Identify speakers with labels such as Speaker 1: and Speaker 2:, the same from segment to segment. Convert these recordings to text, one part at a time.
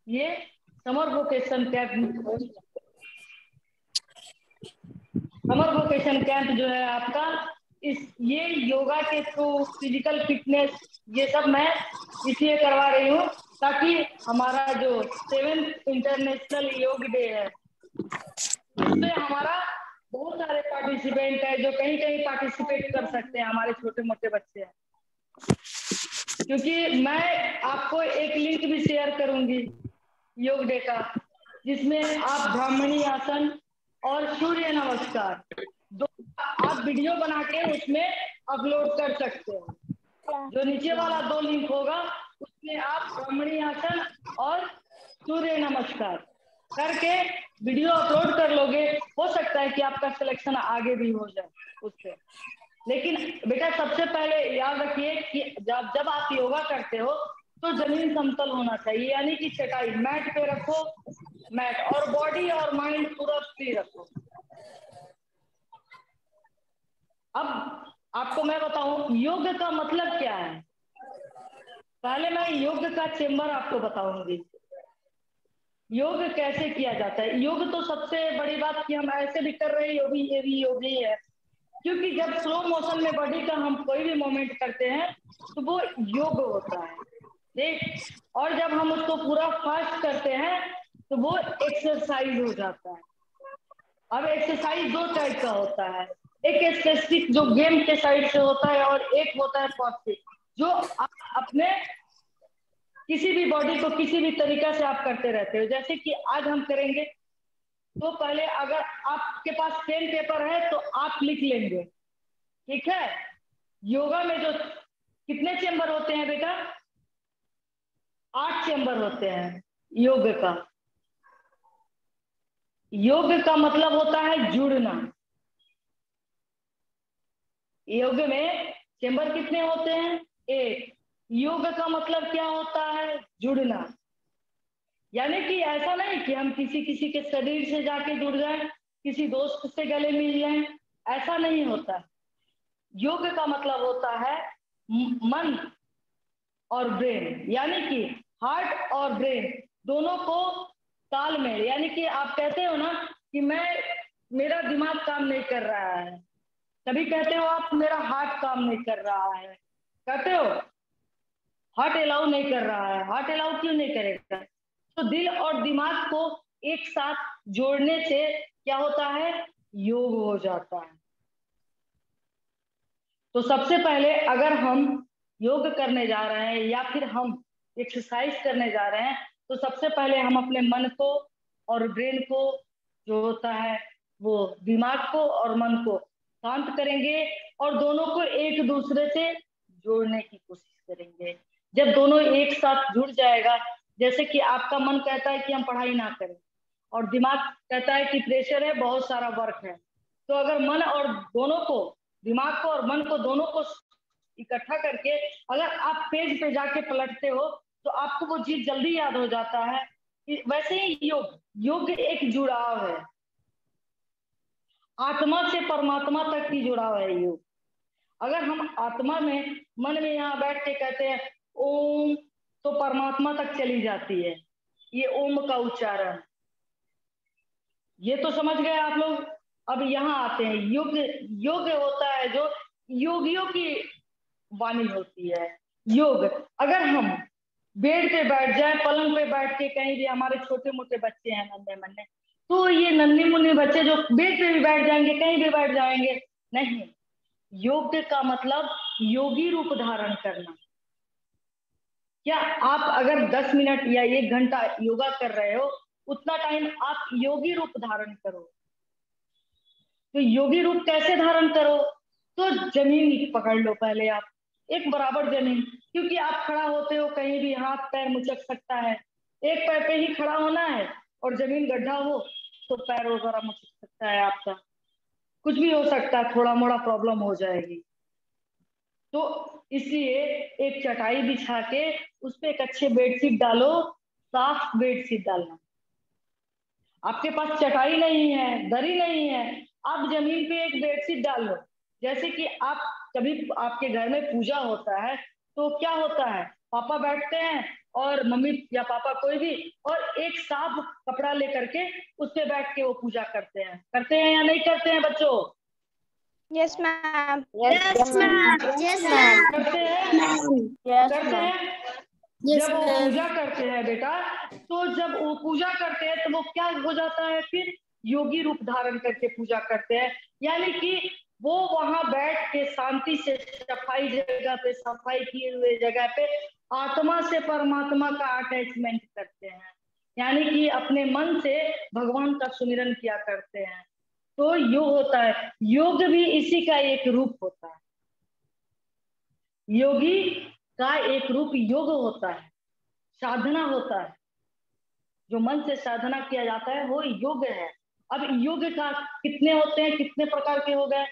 Speaker 1: ये summer vocation camp जो है आपका, ये योगा के थ्रू फिजिकल फिटनेस ये सब मैं इसलिए करवा रही हूँ ताकि हमारा जो 7th इंटरनेशनल योग डे है, इसमें हमारा बहुत सारे पार्टिसिपेंट है जो कहीं कहीं पार्टिसिपेट कर सकते हैं, हमारे छोटे मोटे बच्चे हैं। क्योंकि मैं आपको एक लिंक भी शेयर करूंगी योग डे का, जिसमें आप ब्राह्मणी आसन और सूर्य नमस्कार दो आप वीडियो बना के उसमें अपलोड कर सकते हो। जो नीचे वाला 2 लिंक होगा उसमें आप ब्राह्मणी आसन और सूर्य नमस्कार करके वीडियो अपलोड कर लोगे, हो सकता है कि आपका सिलेक्शन आगे भी हो जाए उससे। लेकिन बेटा सबसे पहले याद रखिए कि जब आप योगा करते हो तो जमीन समतल होना चाहिए, यानी कि चटाई मैट पे रखो, मैट, और बॉडी और माइंड पूरा फ्री रखो। अब आपको मैं बताऊं योग का मतलब क्या है। पहले मैं योग का चेंबर आपको बताऊंगी, योग कैसे किया जाता है। योग तो सबसे बड़ी बात कि हम ऐसे भी कर रहे हैं, ये भी योग ही है, क्योंकि जब स्लो मोशन में बॉडी का हम कोई भी मूवमेंट करते हैं तो वो योग होता है, ठीक। और जब हम उसको पूरा फास्ट करते हैं तो वो एक्सरसाइज हो जाता है। अब एक्सरसाइज 2 टाइप का होता है, एक स्पेसिफिक जो गेम के साइड से होता है और एक होता है पॉजिटिव, जो आप अपने किसी भी बॉडी को किसी भी तरीका से आप करते रहते हो। जैसे कि आज हम करेंगे तो पहले अगर आपके पास पेन पेपर है तो आप लिख लेंगे, ठीक है। योगा में जो कितने चेंबर होते हैं बेटा, 8 चेंबर होते हैं योग का। योग का मतलब होता है जुड़ना। योग में चेंबर कितने होते हैं, 1। योग का मतलब क्या होता है, जुड़ना। यानी कि ऐसा नहीं कि हम किसी किसी के शरीर से जाके जुड़ जाए, किसी दोस्त से गले मिल जाए, ऐसा नहीं होता। योग का मतलब होता है मन और ब्रेन, यानी कि हार्ट और ब्रेन दोनों को तालमेल। यानी कि आप कहते हो ना कि मेरा दिमाग काम नहीं कर रहा है, तभी कहते हो आप मेरा हार्ट काम नहीं कर रहा है, कहते हो हार्ट अलाउ नहीं कर रहा है। हार्ट अलाउ क्यों नहीं करेगा, तो दिल और दिमाग को एक साथ जोड़ने से क्या होता है, योग हो जाता है। तो सबसे पहले अगर हम योग करने जा रहे हैं या फिर हम एक्सरसाइज करने जा रहे हैं तो सबसे पहले हम अपने मन को और ब्रेन को, जो होता है वो दिमाग को और मन को शांत करेंगे और दोनों को एक दूसरे से जोड़ने की कोशिश करेंगे। जब दोनों एक साथ जुड़ जाएगा, जैसे कि आपका मन कहता है कि हम पढ़ाई ना करें और दिमाग कहता है कि प्रेशर है, बहुत सारा वर्क है, तो अगर मन और दोनों को, दिमाग को और मन को दोनों को इकट्ठा करके अगर आप पेज पे जाके पलटते हो तो आपको वो चीज जल्दी याद हो जाता है। वैसे ही योग, योग एक जुड़ाव है, आत्मा से परमात्मा तक की जुड़ाव है योग। अगर हम आत्मा में, मन में यहाँ बैठ के कहते हैं ओम, तो परमात्मा तक चली जाती है ये ओम का उच्चारण। ये तो समझ गए आप लोग। अब यहाँ आते हैं योग। योग होता है जो योगियों की वाणी होती है। योग अगर हम बेड पे बैठ जाए, पलंग पे बैठ के, कहीं भी हमारे छोटे मोटे बच्चे हैं नन्हे मुन्ने, तो ये नन्हे मुन्ने बच्चे जो बेड पे भी बैठ जाएंगे, कहीं भी बैठ जाएंगे, नहीं। योग का मतलब योगी रूप धारण करना। क्या आप अगर 10 मिनट या 1 घंटा योगा कर रहे हो, उतना टाइम आप योगी रूप धारण करो। तो योगी रूप कैसे धारण करो, तो जमीन पकड़ लो पहले आप, एक बराबर जमीन, क्योंकि आप खड़ा होते हो कहीं भी हाथ पैर मुचक सकता है, एक पैर पे ही खड़ा होना है और जमीन गड्ढा हो तो पैर वगैरह मुचक सकता है आपका, कुछ भी हो सकता है, थोड़ा मोड़ा प्रॉब्लम हो जाएगी। तो इसलिए एक चटाई बिछा के उस पे एक अच्छे बेडशीट डालो, साफ बेडशीट डालना। आपके पास चटाई नहीं है, दरी नहीं है, आप जमीन पे एक बेडशीट डाल लो। जैसे कि आप कभी आपके घर में पूजा होता है तो क्या होता है, पापा बैठते हैं और मम्मी या पापा कोई भी, और एक साफ कपड़ा लेकर के उस पे बैठ के वो पूजा करते हैं या नहीं करते हैं बच्चों?
Speaker 2: Yes ma'am.
Speaker 3: Yes ma'am.
Speaker 1: करते हैं। जब वो पूजा करते हैं बेटा, तो जब वो पूजा करते हैं तो वो क्या हो जाता है, फिर योगी रूप धारण करके पूजा करते हैं। यानी कि वो वहां बैठ के शांति से सफाई जगह पे, सफाई किए हुए जगह पे आत्मा से परमात्मा का अटैचमेंट करते हैं, यानी कि अपने मन से भगवान का सुमिरन किया करते हैं। तो योग होता है, योग भी इसी का एक रूप होता है। योगी का एक रूप योग होता है, साधना होता है। जो मन से साधना किया जाता है वो योग है। अब योग का कितने होते हैं, कितने प्रकार के हो गए?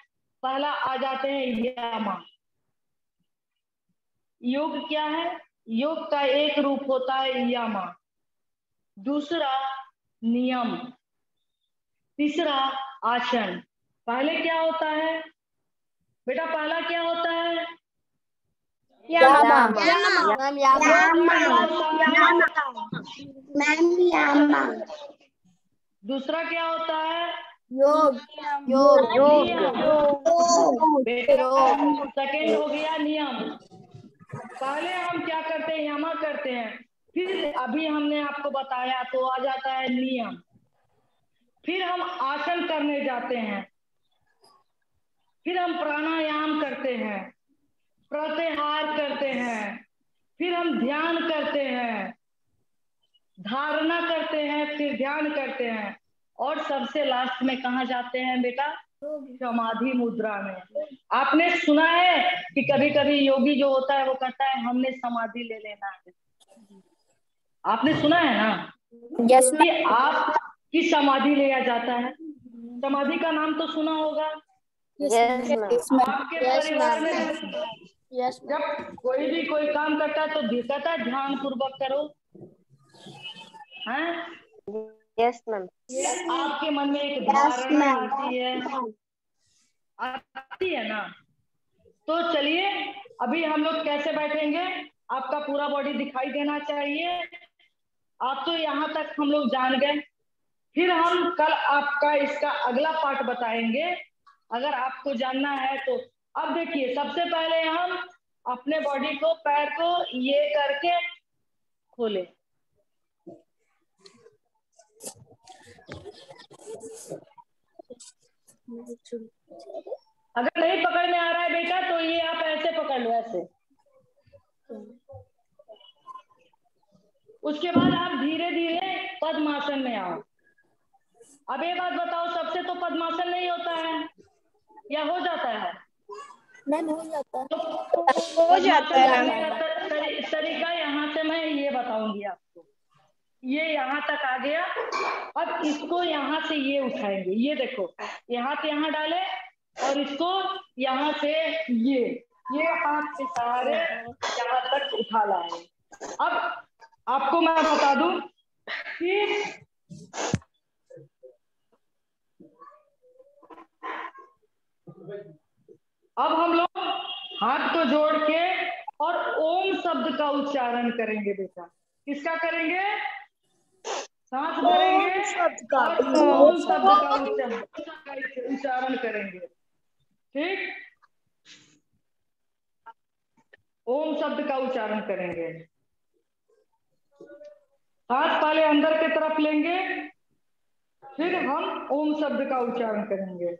Speaker 1: पहला आ जाते हैं यामा। योग क्या है? योग का एक रूप होता है यामा, दूसरा नियम, तीसरा आसन। पहले क्या होता है बेटा? पहला क्या होता है? दूसरा क्या होता है?
Speaker 2: योग।
Speaker 1: बेटा सेकेंड हो गया नियम। पहले हम क्या करते हैं? यमा करते हैं। फिर अभी हमने आपको बताया तो आ जाता है नियम। फिर हम आसन करने जाते हैं, फिर हम प्राणायाम करते हैं, प्रत्याहार करते हैं, फिर हम ध्यान करते हैं, धारणा करते हैं, फिर ध्यान करते हैं, और सबसे लास्ट में कहाँ जाते हैं बेटा? समाधि मुद्रा में। आपने सुना है कि कभी कभी योगी जो होता है वो कहता है हमने समाधि ले लेना है। आपने सुना है ना?
Speaker 2: यस
Speaker 1: कि आपकी समाधि लिया जाता है। समाधि का नाम तो सुना होगा। आपके परिवार में जब कोई भी कोई काम करता है तो कहता है ध्यान पूर्वक करो, हैं?
Speaker 3: Yes ma'am.
Speaker 1: आपके मन में एक धारणा आती है ना? तो चलिए अभी हम लोग कैसे बैठेंगे? आपका पूरा बॉडी दिखाई देना चाहिए। आप तो यहाँ तक हम लोग जान गए। फिर हम कल आपका इसका अगला पार्ट बताएंगे, अगर आपको जानना है तो। अब देखिए, सबसे पहले हम अपने बॉडी को, पैर को ये करके खोले। अगर नहीं पकड़ में आ रहा है बेटा तो ये आप ऐसे पकड़ लो, ऐसे। उसके बाद आप धीरे धीरे पद्मासन में आओ। अब ये बात बताओ, सबसे तो पद्मासन नहीं होता है या हो जाता है?
Speaker 2: नहीं हो जाता है।
Speaker 1: तो
Speaker 2: हो जाता है
Speaker 1: मैम। तरीका यहाँ से मैं ये बताऊंगी आपको। ये यहाँ तक आ गया। अब इसको यहाँ से ये उठाएंगे, ये देखो, यहाँ से यहाँ डाले और इसको यहाँ से ये हाथ के सहारे यहाँ तक उठा लाए। अब आपको मैं बता दूं कि अब हम लोग हाथ को जोड़ के और ओम शब्द का उच्चारण करेंगे बेटा। किसका करेंगे? सांस भरेंगे और ओम शब्द का उच्चारण करेंगे। ठीक? ओम शब्द का उच्चारण करेंगे। सांस पहले अंदर की तरफ लेंगे, फिर हम ओम शब्द का उच्चारण करेंगे।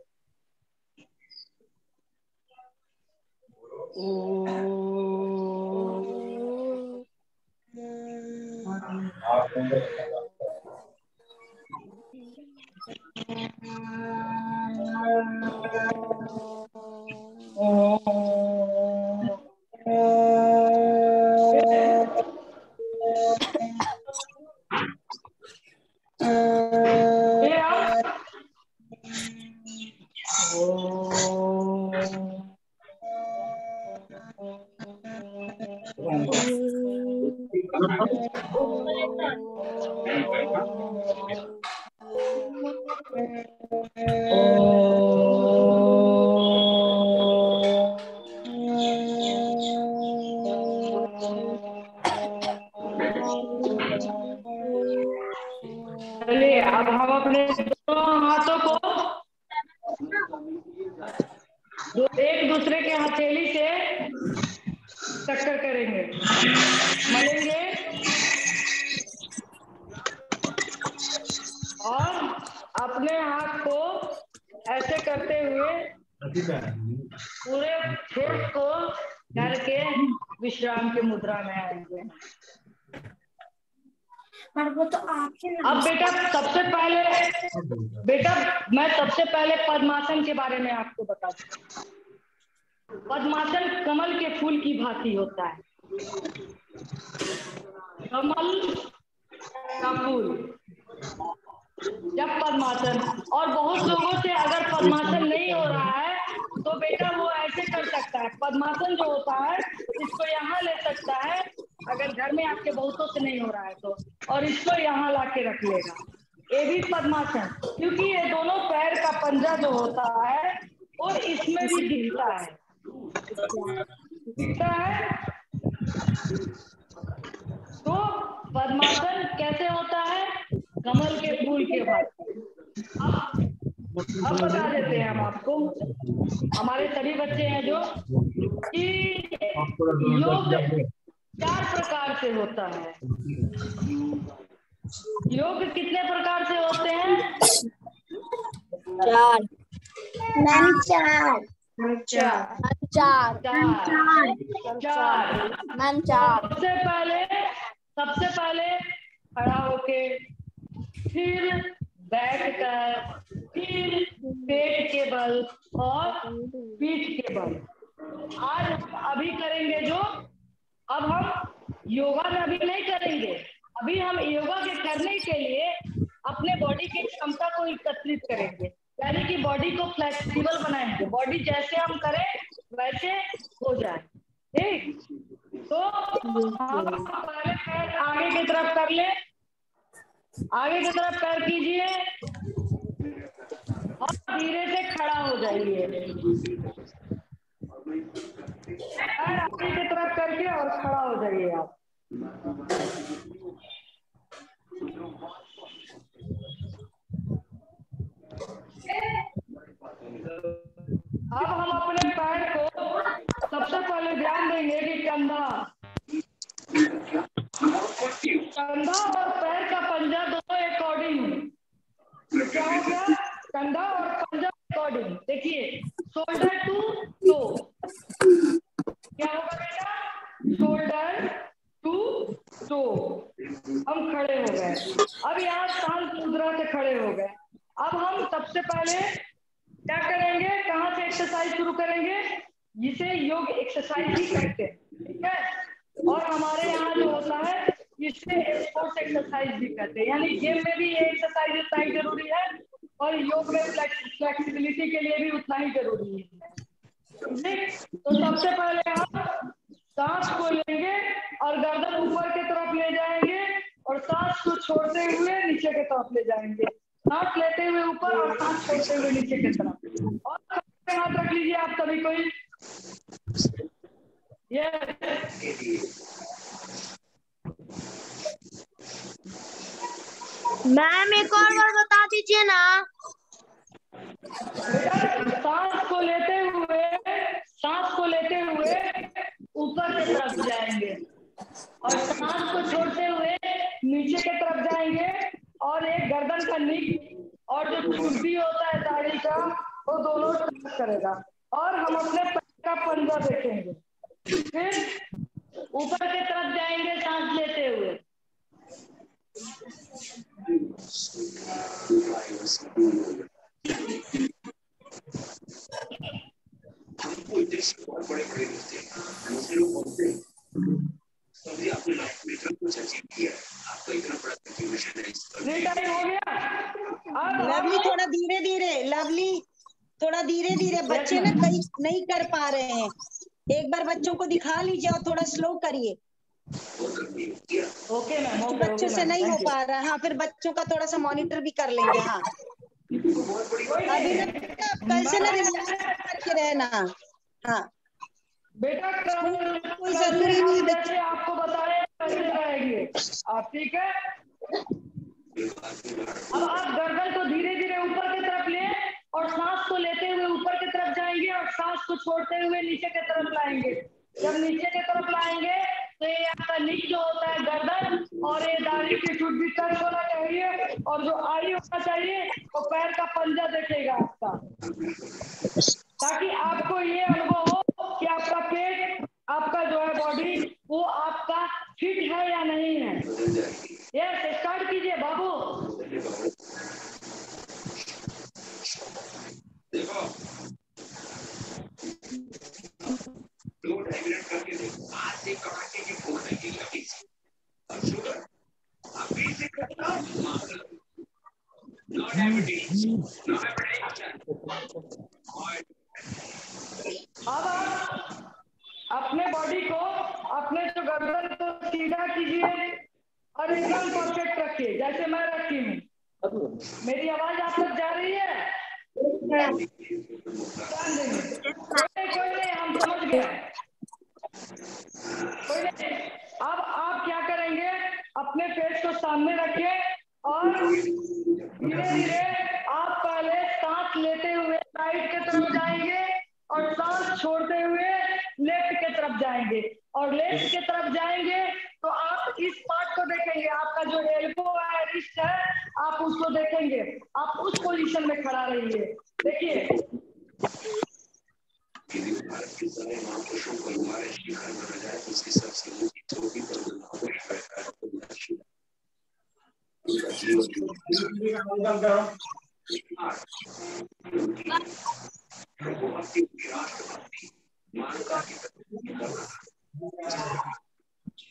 Speaker 1: चलिए अब हम अपने दोनों हाथों को एक दूसरे के हथेली से टक्कर करेंगे, मलेंगे और अपने हाथ को ऐसे करते हुए पूरे फेस को करके विश्राम की मुद्रा में आएंगे।
Speaker 2: वो तो आपके
Speaker 1: अब बेटा मैं सबसे पहले पद्मासन के बारे में आपको बता दूं। पद्मासन कमल के फूल की भांति होता है। कमल का फूल जब पद्मासन, और बहुत लोगों से अगर पद्मासन नहीं हो रहा है तो बेटा वो ऐसे कर सकता है। पद्मासन जो होता है इसको यहाँ ले सकता है, अगर घर में आपके बहुतों से नहीं हो रहा है तो, और इसको यहाँ ला के रख लेगा। ये भी पद्मासन, क्योंकि ये दोनों पैर का पंजा जो होता है और इसमें भी दिखता है, दिखता है। तो पद्मासन कैसे होता है? कमल के फूल के भांति। अब बता देते हैं हम आपको, हमारे सभी बच्चे हैं जो, कि योग 4 प्रकार से होता है। योग कितने प्रकार से होते हैं?
Speaker 2: 4 मैम 4 मैम 4।
Speaker 1: सबसे पहले खड़ा होके, फिर बैठकर, फिर पेट के बल और पीठ के बल। आज अभी करेंगे जो, अब हम योगा में अभी नहीं करेंगे, अभी हम योगा के करने के लिए अपने बॉडी की क्षमता को एकत्रित करेंगे, यानी कि बॉडी को फ्लेक्सिबल बनाएंगे, बॉडी जैसे हम करें वैसे हो जाए। ठीक, तो हम पहले पैर आगे की तरफ कर ले, आगे की तरफ पैर कीजिए और धीरे से खड़ा हो जाइए। पैर आगे की तरफ करके और खड़ा हो जाइए आप। अब हम अपने पैर को सबसे पहले ध्यान देंगे कि कंधा और पैर का पंजा दोनों अकॉर्डिंग। क्या हो गया? कंधा और पंजा अकॉर्डिंग। देखिए, शोल्डर टू टो, क्या होगा बेटा? Shoulder to toe. हम खड़े हो गए। अब यहाँ शांत मुद्रा से खड़े हो गए। अब हम सबसे पहले क्या करेंगे? कहाँ से एक्सरसाइज शुरू करेंगे? जिसे योग एक्सरसाइज ही कहते हैं, ठीक है। और हमारे यहाँ जो होता है इसे स्पोर्ट्स एक्सरसाइज भी कहते हैं, यानी गेम में भी ये एक्सरसाइज उतना ही जरूरी है और योग में फ्लेक्सिबिलिटी के लिए भी उतना ही जरूरी है। ठीक, तो सबसे पहले हम सांस को लेंगे और गर्दन ऊपर की तरफ ले जाएंगे और सांस को छोड़ते हुए नीचे की तरफ ले जाएंगे। सांस लेते हुए ऊपर और सांस छोड़ते हुए नीचे की तरफ। और हाथ रख लीजिए आप सभी कोई।
Speaker 3: मैम एक और बार बता दीजिए ना।
Speaker 1: सांस को लेते हुए ऊपर की तरफ जाएंगे और सांस को छोड़ते हुए नीचे की तरफ जाएंगे और एक गर्दन का नीक और जो चुंडी होता है दाढ़ी का वो दोनों टच करेगा और हम अपने पैर का पंजा देखेंगे। फिर ऊपर की तरफ जाएंगे सांस लेते हुए।
Speaker 4: लवली थोड़ा धीरे धीरे, लवली थोड़ा धीरे धीरे, बच्चे ना कई नहीं कर पा रहे हैं। एक बार बच्चों को दिखा लीजिए और थोड़ा स्लो करिए।
Speaker 1: ओके मैम,
Speaker 4: बच्चों से नहीं हो पा रहा है। हाँ, फिर बच्चों का थोड़ा सा मॉनिटर भी कर लेंगे। हाँ, अभी ना कल से ना रिलैक्स करके रहना। हाँ
Speaker 1: बेटा,
Speaker 4: कोई जरूरी नहीं
Speaker 1: जैसे आपको बताए कैसे रहेंगे आप, ठीक है? अब आप गर्दन को धीरे धीरे ऊपर की तरफ ले और सांस को लेते हुए ऊपर की तरफ जाएंगे और सांस को छोड़ते हुए नीचे की तरफ लाएंगे। जब नीचे की तरफ लाएंगे तो ये आपका नी जो होता है गर्दन और ये दाढ़ी की चुट भी टच होना चाहिए और जो आई होना चाहिए वो पैर का पंजा देखेगा आपका, ताकि आपको ये अनुभव हो कि आपका पेट, आपका जो है बॉडी वो आपका फिट है या नहीं है। यस, स्टार्ट कीजिए बाबू।
Speaker 5: देखो 2-2.5 मिनट करके देखो, आज से कड़ाके की भूख नहीं लगी और शुगर अभी से करता नो डायबिटीज, नो हाइपरटेंशन।
Speaker 1: अब आप अपने बॉडी को, अपने जो गर्दन को सीधा कीजिए और एकदम परफेक्ट रखिए जैसे मैं रखी हूँ। मेरी आवाज आप तक जा रही है? कोई नहीं, हम समझ गए। कोई नहीं। अब आप क्या करेंगे, अपने फेस को सामने रखिए और धीरे धीरे आप पहले सांस लेते हुए राइट की तरफ जाएंगे और सांस छोड़ते हुए लेफ्ट की तरफ जाएंगे और लेफ्ट की तरफ जाएंगे तो आप इस पार्ट को देखेंगे, आपका जो एल्बो है, रिस्ट है, आप उसको देखेंगे। आप उस पोजीशन में खड़ा रहिए। देखिए
Speaker 5: भारत के सारे महापुरुषों को हमारे शिखर माना जाए तो उसकी सबसे ऊंची चोटी पर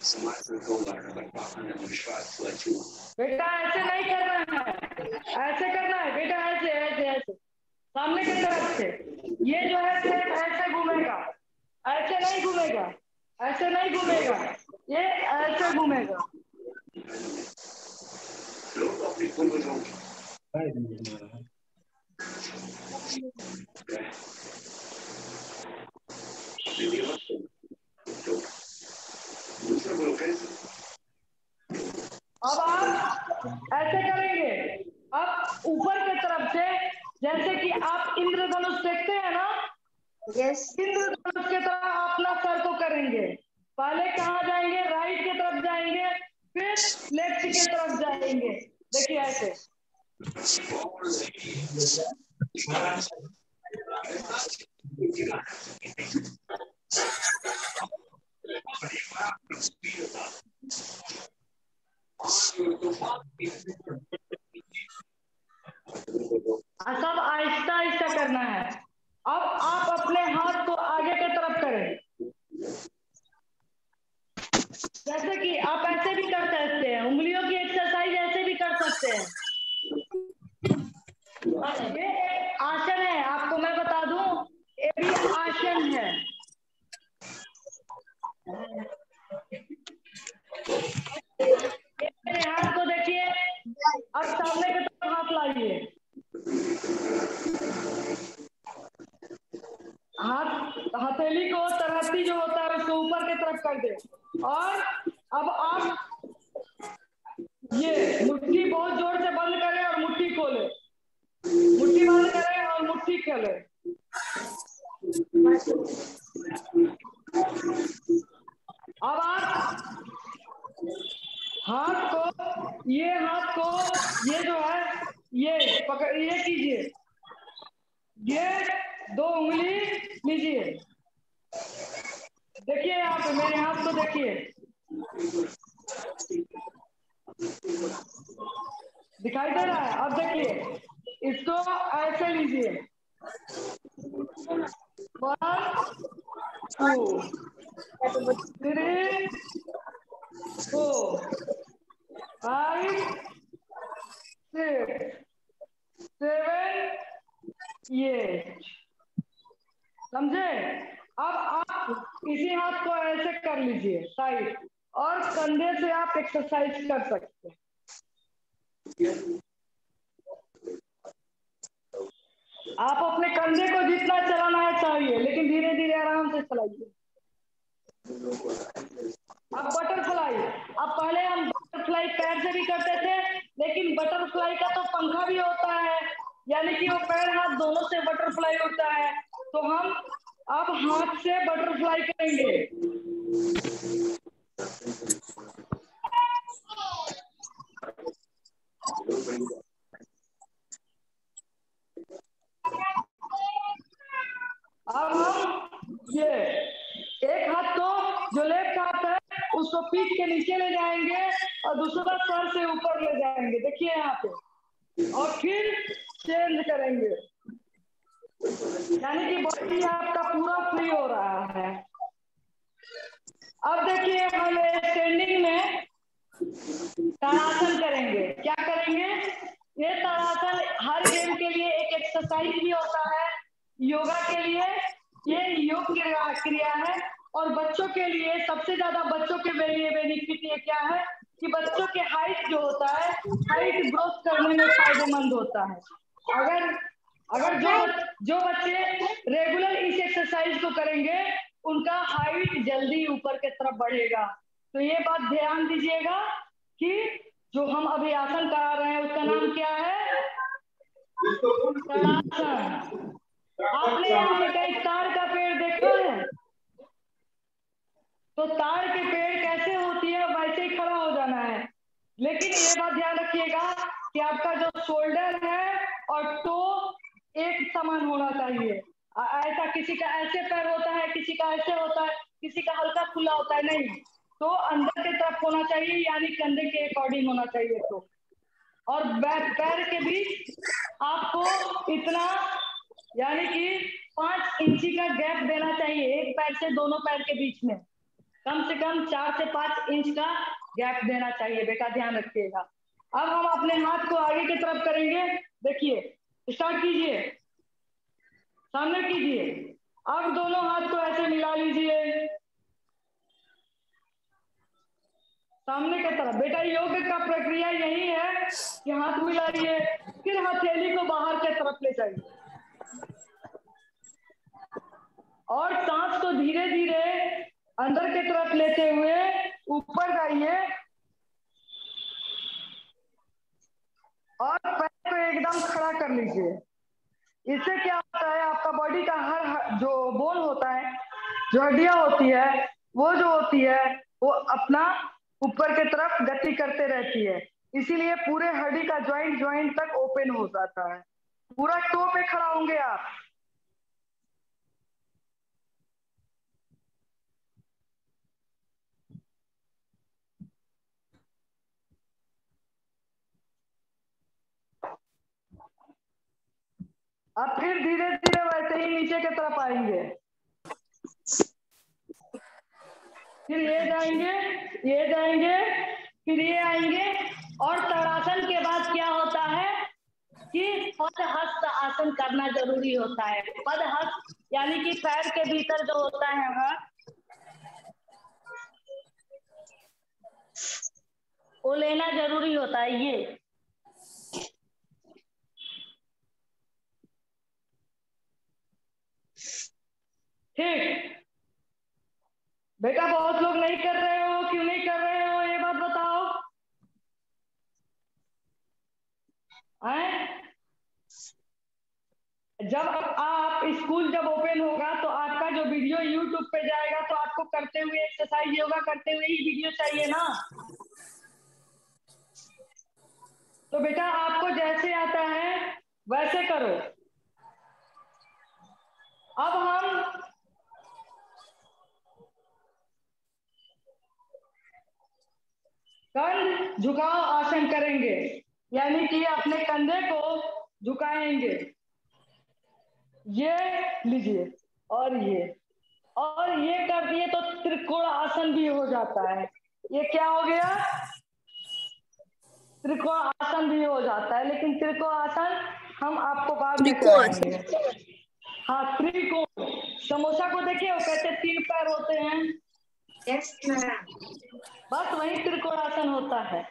Speaker 5: समाज में विश्वास
Speaker 1: बेटा ऐसे नहीं करना है, ऐसे करना है बेटा, ऐसे ऐसे ऐसे सामने की तरफ से। ये जो है सिर्फ ऐसे घूमेगा, ऐसे नहीं घूमेगा, ऐसे नहीं घूमेगा, ये ऐसे घूमेगा।
Speaker 5: लोग अपने पूर्वजों
Speaker 1: अब आप ऐसे करेंगे। अब ऊपर की तरफ से जैसे कि आप इंद्रधनुष देखते हैं ना, इंद्रधनुष की तरह अपना सर को करेंगे। पहले कहाँ जाएंगे, राइट की तरफ जाएंगे, फिर लेफ्ट की तरफ जाएंगे। देखिए ऐसे। सब आहिस्ता आहिस्ता करना है। अब आप अपने हाथ को आगे की तरफ करें, जैसे कि आप ऐसे भी कर सकते हैं, उंगलियों की एक्सरसाइज ऐसे भी कर सकते हैं। ये एक आसन है, आपको मैं बता दूं, ये भी आसन है। मेरे हाथ को देखिए, अब सामने की तरफ हाथ लाइए, हाथ हथेली को तरहती जो होता है उसको ऊपर की तरफ कर दे और अब आप ये मुट्ठी बहुत जोर से बंद करें और मुट्ठी खोले, मुट्ठी बंद करें और मुट्ठी खोले। अब आप हाथ को, ये जो है ये पकड़, ये कीजिए, ये 2 उंगली लीजिए। देखिए यहाँ पे मेरे हाथ को देखिए, दिखाई दे रहा है? अब देखिए इसको ऐसे लीजिए, 1 2 3 4 5 6 7 8। समझे? अब आप इसी हाथ को ऐसे कर लीजिए साइड और कंधे से आप एक्सरसाइज कर सकते हैं। आप अपने कंधे को जितना चलाना है चाहिए, लेकिन धीरे धीरे आराम से चलाइए। अब बटरफ्लाई, अब पहले हम बटरफ्लाई पैर से भी करते थे, लेकिन बटरफ्लाई का तो पंखा भी होता है, यानी कि वो पैर हाथ दोनों से बटरफ्लाई होता है। तो हम अब हाथ से बटरफ्लाई करेंगे। अब हम ये एक हाथ को जो लेफ्ट हाथ है उसको पीठ के नीचे ले जाएंगे और दूसरा सर से ऊपर ले जाएंगे, देखिए यहाँ पे, और फिर चेंज करेंगे, यानी कि बॉडी आपका पूरा फ्री हो रहा है। अब देखिए हम स्टैंडिंग में ताड़ासन करेंगे। क्या करेंगे? ये ताड़ासन हर गेम के लिए एक एक्सरसाइज भी होता है, योगा के लिए ये योग क्रिया है, और बच्चों के लिए सबसे ज्यादा बच्चों के लिए बेनिफिट ये क्या है कि बच्चों के हाइट जो होता है, हाइट ग्रोथ करने में फायदेमंद होता है। अगर जो बच्चे रेगुलर इस एक्सरसाइज को करेंगे उनका हाइट जल्दी ऊपर की तरफ बढ़ेगा। तो ये बात ध्यान दीजिएगा कि जो हम अभी आसन करा रहे हैं उसका नाम क्या है? ताड़ासन। आपने यहाँ पे कहीं ताड़ का पेड़ देखा है? तो ताड़ के पेड़ कैसे होती है वैसे ही खड़ा हो जाना है, लेकिन ये बात ध्यान रखिएगा कि आपका जो शोल्डर है और टो एक समान होना चाहिए। ऐसा किसी का ऐसे पैर होता है, किसी का ऐसे होता है, किसी का हल्का खुला होता है, नहीं, तो अंदर की तरफ होना चाहिए, यानी कंधे के अकॉर्डिंग होना चाहिए। तो और पैर के बीच आपको इतना यानी कि 5 इंची का गैप देना चाहिए, एक पैर से दोनों पैर के बीच में कम से कम 4 से 5 इंच का गैप देना चाहिए बेटा, ध्यान रखिएगा। अब हम अपने हाथ को आगे की तरफ करेंगे, देखिए स्टार्ट कीजिए, सामने कीजिए। अब दोनों हाथ को ऐसे मिला लीजिए सामने की तरफ। बेटा योग का प्रक्रिया यही है कि हाथ मिलाइए, फिर हथेली को बाहर की तरफ ले जाइए और सांस को धीरे धीरे अंदर की तरफ लेते हुए ऊपर जाइए और पैर को एकदम खड़ा कर लीजिए। इससे क्या होता है, आपका बॉडी का हर जो बोन होता है, जो हड्डियां होती है, वो जो होती है वो अपना ऊपर की तरफ गति करते रहती है, इसीलिए पूरे हड्डी का ज्वाइंट तक ओपन हो जाता है। पूरा टो पे खड़ा होंगे आप। अब फिर धीरे धीरे वैसे ही नीचे की तरफ आएंगे, फिर ये जाएंगे, फिर ये आएंगे। और ताड़ासन के बाद क्या होता है कि पदहस्त आसन करना जरूरी होता है। पदहस्त यानी कि पैर के भीतर जो होता है वो लेना जरूरी होता है। ये ठीक बेटा, बहुत लोग नहीं कर रहे हो, क्यों नहीं कर रहे हो ये बात बताओ। जब आप स्कूल जब ओपन होगा तो आपका जो वीडियो यूट्यूब पे जाएगा तो आपको करते हुए एक्सरसाइज योगा करते हुए ही वीडियो चाहिए ना। तो बेटा आपको जैसे आता है वैसे करो। अब हम कंध झुकाव आसन करेंगे, यानी कि अपने कंधे को झुकाएंगे। ये लीजिए और ये कर दिए तो त्रिकोण आसन भी हो जाता है। ये क्या हो गया? त्रिकोण आसन भी हो जाता है, लेकिन त्रिकोण आसन हम आपको बाद में कराएंगे। हाँ, त्रिकोण। समोसा को देखिए, वो कहते 3 पैर होते हैं।
Speaker 2: Yes ma'am.
Speaker 1: बस वही त्रिकोण आसन होता है।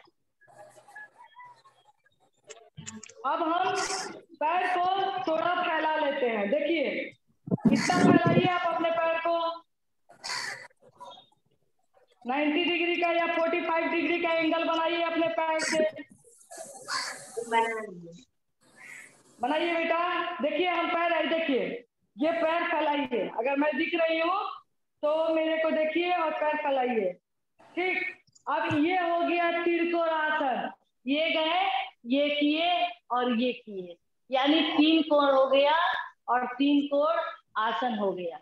Speaker 1: अब हम पैर को थोड़ा फैला लेते हैं, देखिए इतना फैलाइए आप अपने पैर को 90 डिग्री का या 45 डिग्री का एंगल बनाइए अपने पैर से। बनाइए बेटा। देखिए हम पैर है, देखिए ये पैर फैलाइए, अगर मैं दिख रही हूँ तो मेरे को देखिए और पैर फैलाइए। ठीक, अब ये हो गया त्रिकोण आसन, ये गए, ये किए और ये किए, यानी 3 कोण हो गया और 3 कोण आसन हो गया।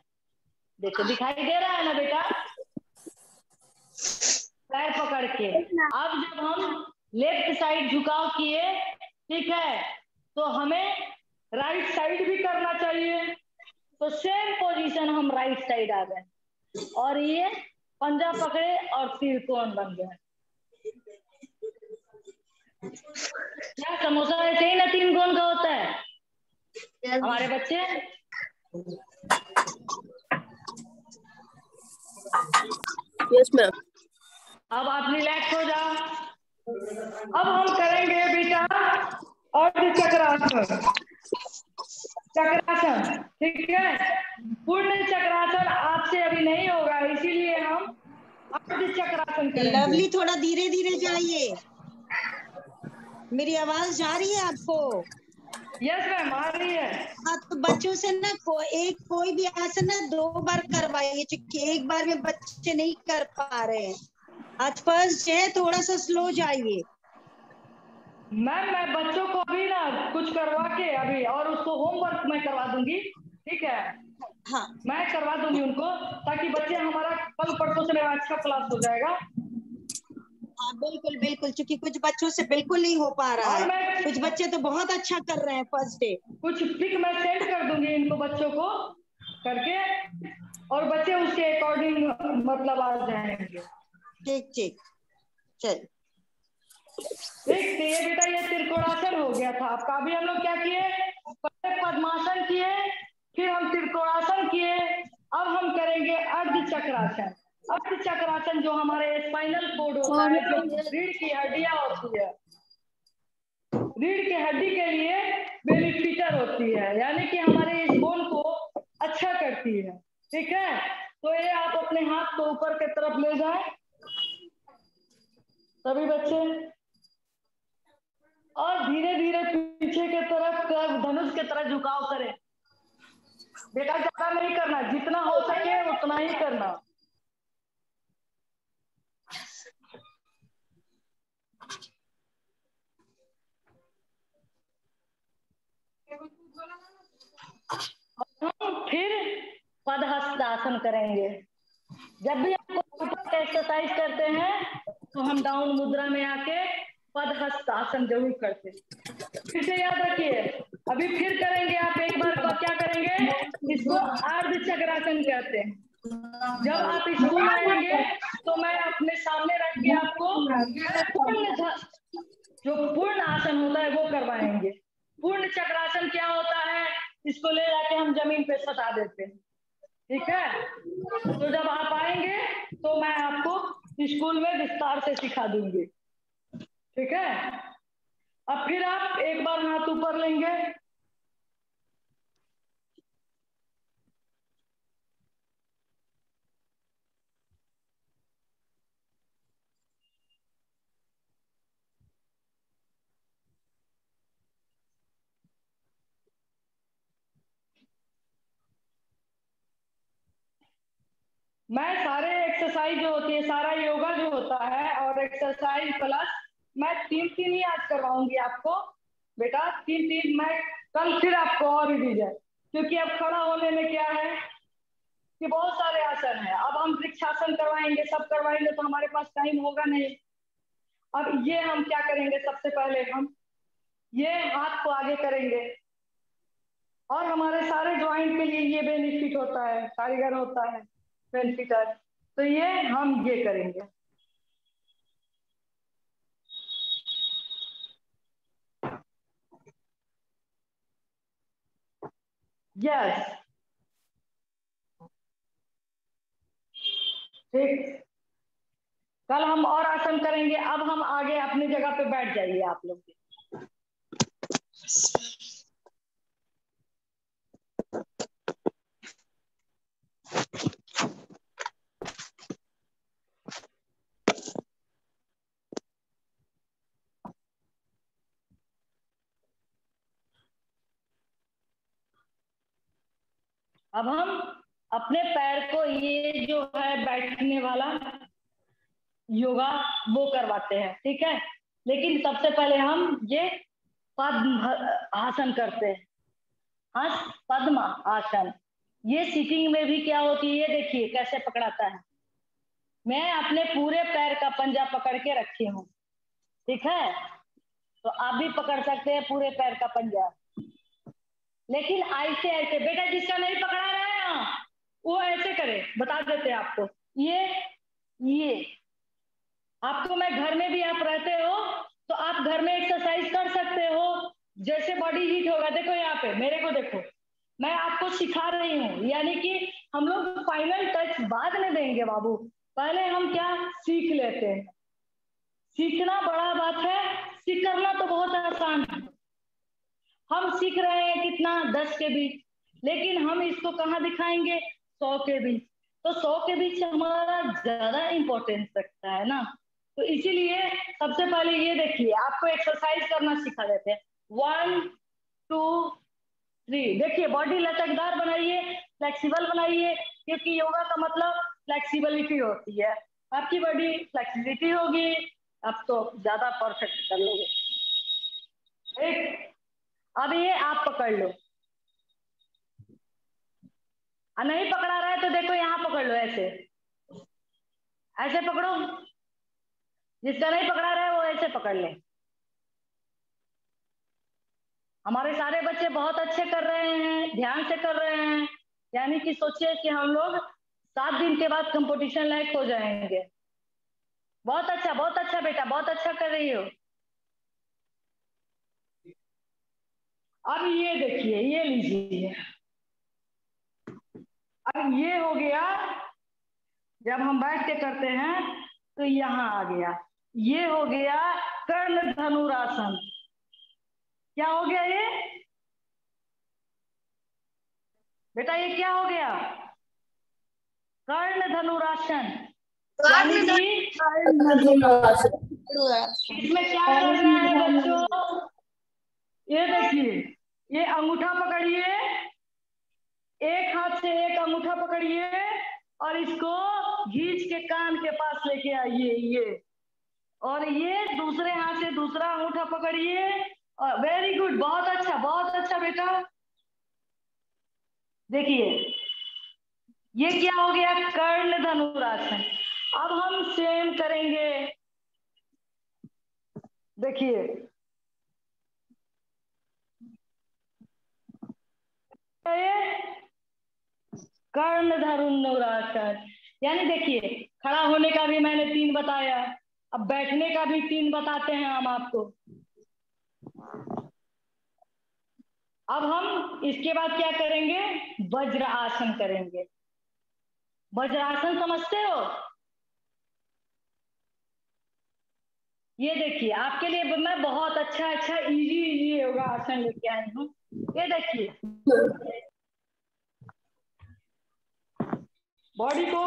Speaker 1: देखो दिखाई दे रहा है ना बेटा, पैर पकड़ के। अब जब हम लेफ्ट साइड झुकाव किए, ठीक है, तो हमें राइट साइड भी करना चाहिए, तो सेम पोजीशन हम राइट साइड आ गए और ये पंजा पकड़े और त्रिकोण बन गया। क्या समोसा ऐसे ही ना 3 कोण का होता है हमारे बच्चे?
Speaker 3: Yes ma'am.
Speaker 1: अब आप रिलैक्स हो जाओ। अब हम करेंगे बेटा अर्ध चक्रासन। चक्रासन, ठीक है, पूर्ण चक्रासन आपसे अभी नहीं होगा, इसीलिए हम अर्ध चक्रासन करेंगे।
Speaker 4: लवली थोड़ा धीरे धीरे जाइए, मेरी आवाज जा रही है आपको?
Speaker 1: यस मैम आ रही है।
Speaker 4: हाँ, तो बच्चों से ना कोई भी आसन ना 2 बार करवाइए, क्योंकि एक बार में बच्चे नहीं कर पा रहे हैं। आज फर्स्ट है, थोड़ा सा स्लो जाइए।
Speaker 1: मैम मैं बच्चों को अभी ना कुछ करवा के अभी और उसको होमवर्क मैं करवा दूंगी, ठीक है?
Speaker 4: हाँ
Speaker 1: मैं करवा दूंगी उनको, ताकि बच्चे हमारा कल परसों से मेरा अच्छा क्लास हो जाएगा।
Speaker 4: हाँ बिल्कुल बिल्कुल, क्योंकि कुछ बच्चों से बिल्कुल नहीं हो पा रहा
Speaker 1: और
Speaker 4: है,
Speaker 1: मैं
Speaker 4: कुछ बच्चे तो बहुत अच्छा कर रहे हैं फर्स्ट डे।
Speaker 1: कुछ पिक मैं सेंड कर दूंगी इनको बच्चों को करके, और बच्चे उसके अकॉर्डिंग मतलब आ जाएंगे।
Speaker 4: ठीक ठीक, चल
Speaker 1: ठीक, तो ये बेटा ये त्रिकोणासन हो गया था आपका। अभी हम लोग क्या किए, पहले पद्मासन किए, फिर हम त्रिकोणासन किए, अब हम करेंगे अर्ध चक्रासन। अर्ध चक्रासन जो हमारे स्पाइनल कोड होता है, जो रीढ़ की हड्डियां होती है, रीढ़ की हड्डी के लिए बेनिफिटर होती है, यानी कि हमारे इस बोन को अच्छा करती है। ठीक है, तो ये आप अपने हाथ को ऊपर की तरफ ले जाएं सभी बच्चे, और धीरे धीरे पीछे की तरफ धनुष की तरह झुकाव करें। बेटा ज्यादा नहीं करना, जितना हो सके उतना ही करना। हम फिर पदहस्तासन करेंगे। जब भी आपको ऊपर एक्सरसाइज करते हैं तो हम डाउन मुद्रा में आके पदहस्तासन जरूर करते हैं। फिर से याद रखिए, अभी फिर करेंगे आप एक बार, तो क्या करेंगे, इसको अर्ध चक्रासन कहते हैं। जब आप स्कूल आएंगे तो मैं अपने सामने रख के आपको जो पूर्ण आसन होता है वो करवाएंगे। पूर्ण चक्रासन क्या होता है, इसको ले जाके हम जमीन पे सटा देते हैं। ठीक है, तो जब आप आएंगे तो मैं आपको स्कूल में विस्तार से सिखा दूंगी। ठीक है, अब फिर आप एक बार हाथ ऊपर लेंगे, मैं सारे एक्सरसाइज जो होती है, सारा योगा जो होता है और एक्सरसाइज प्लस मैं 3-3 ही आज करवाऊंगी आपको बेटा, 3-3। मैं कल फिर आपको और ही दी जाए, क्योंकि अब खड़ा होने में क्या है कि बहुत सारे आसन है। अब हम वृक्षासन करवाएंगे, सब करवाएंगे तो हमारे पास टाइम होगा नहीं। अब ये हम क्या करेंगे, सबसे पहले हम ये हाथ को आगे करेंगे, और हमारे सारे ज्वाइंट के लिए ये बेनिफिट होता है, कारीगर होता है बेनिफिटर, तो ये हम ये करेंगे। यस, ठीक, कल हम और आसन करेंगे। अब हम आगे अपनी जगह पे बैठ जाइए आप लोग। अब हम अपने पैर को ये जो है बैठने वाला योगा वो करवाते हैं, ठीक है। लेकिन सबसे पहले हम ये पद्म आसन करते हैं। हाँ, पद्म आसन। ये सीटिंग में भी क्या होती है, ये देखिए कैसे पकड़ाता है। मैं अपने पूरे पैर का पंजा पकड़ के रखी हूँ, ठीक है। तो आप भी पकड़ सकते हैं पूरे पैर का पंजा, लेकिन ऐसे ऐसे। बेटा जिसका नहीं पकड़ा रहा है ना वो ऐसे करे, बता देते हैं आपको। ये आपको मैं घर में भी आप रहते हो तो आप घर में एक्सरसाइज कर सकते हो, जैसे बॉडी हीट होगा। देखो यहाँ पे मेरे को देखो, मैं आपको सिखा रही हूँ। यानी कि हम लोग फाइनल टच बाद में देंगे बाबू, पहले हम क्या सीख लेते हैं। सीखना बड़ा बात है, सीख करना तो बहुत आसान है। हम सीख रहे हैं कितना 10 के बीच, लेकिन हम इसको कहाँ दिखाएंगे 100 के बीच। तो 100 के बीच हमारा ज्यादा इंपॉर्टेंस रखता है ना। तो इसीलिए सबसे पहले ये देखिए, आपको एक्सरसाइज करना सिखा देते हैं। 1 2 3। देखिए बॉडी लचकदार बनाइए, फ्लेक्सिबल बनाइए, क्योंकि योगा का मतलब फ्लेक्सिबिलिटी होती है। आपकी बॉडी फ्लेक्सिबिलिटी होगी, आप तो ज्यादा परफेक्ट कर लोगे। ठीक, अब ये आप पकड़ लो। नहीं पकड़ा रहा है तो देखो यहाँ पकड़ लो, ऐसे ऐसे पकड़ो। जिसका नहीं पकड़ा रहा है वो ऐसे पकड़ ले। हमारे सारे बच्चे बहुत अच्छे कर रहे हैं, ध्यान से कर रहे हैं। यानी कि सोचिए कि हम लोग 7 दिन के बाद कंपटीशन लायक हो जाएंगे। बहुत अच्छा बेटा, बहुत अच्छा कर रही हो। अब ये देखिए, ये लीजिए। अब ये हो गया, जब हम बैठ के करते हैं तो यहाँ आ गया। ये हो गया कर्ण धनुरासन। क्या हो गया ये बेटा, ये क्या हो गया? कर्ण धनुरासन। यानी कि इसमें क्या करना है बच्चों, ये देखिए, ये अंगूठा पकड़िए, एक हाथ से एक अंगूठा पकड़िए और इसको खींच के कान के पास लेके आइए, ये। और ये दूसरे हाथ से दूसरा अंगूठा पकड़िए। और वेरी गुड, बहुत अच्छा बेटा। देखिए ये क्या हो गया, कर्ण धनुरासन। अब हम सेम करेंगे। देखिए कर्ण धनुरासन, यानी देखिए खड़ा होने का भी मैंने 3 बताया, अब बैठने का भी 3 बताते हैं हम आपको। अब हम इसके बाद क्या करेंगे, वज्र आसन करेंगे। वज्रासन समझते हो? ये देखिए आपके लिए मैं बहुत अच्छा इजी योगा आसन लेके आई हूँ। ये देखिए बॉडी को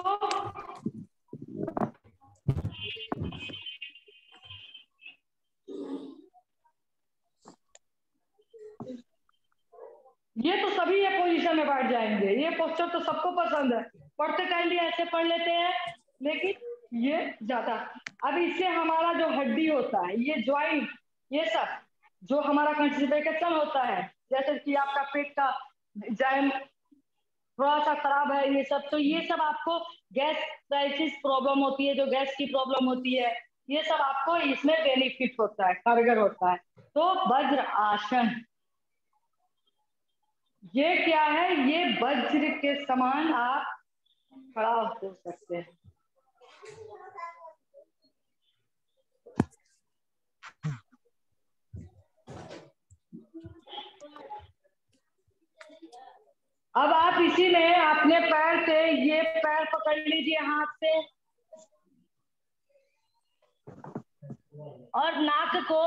Speaker 1: ये तो सभी ये पोजीशन में बैठ जाएंगे। ये पोस्टर तो सबको पसंद है, पढ़ते टाइम भी ऐसे पढ़ लेते हैं, लेकिन ये ज्यादा। अब इससे हमारा जो हड्डी होता है, ये ज्वाइंट, ये सब जो हमारा कंस्टिपेशन होता है, जैसे कि आपका पेट का जाइम थोड़ा सा खराब है, ये सब, तो ये सब आपको गैस प्रॉब्लम होती है, जो गैस की प्रॉब्लम होती है, ये सब आपको इसमें बेनिफिट होता है, कारगर होता है। तो वज्र आसन ये क्या है, ये वज्र के समान आप खड़ा हो सकते हैं। अब आप इसी में अपने पैर से, ये पैर पकड़ लीजिए हाथ से और नाक को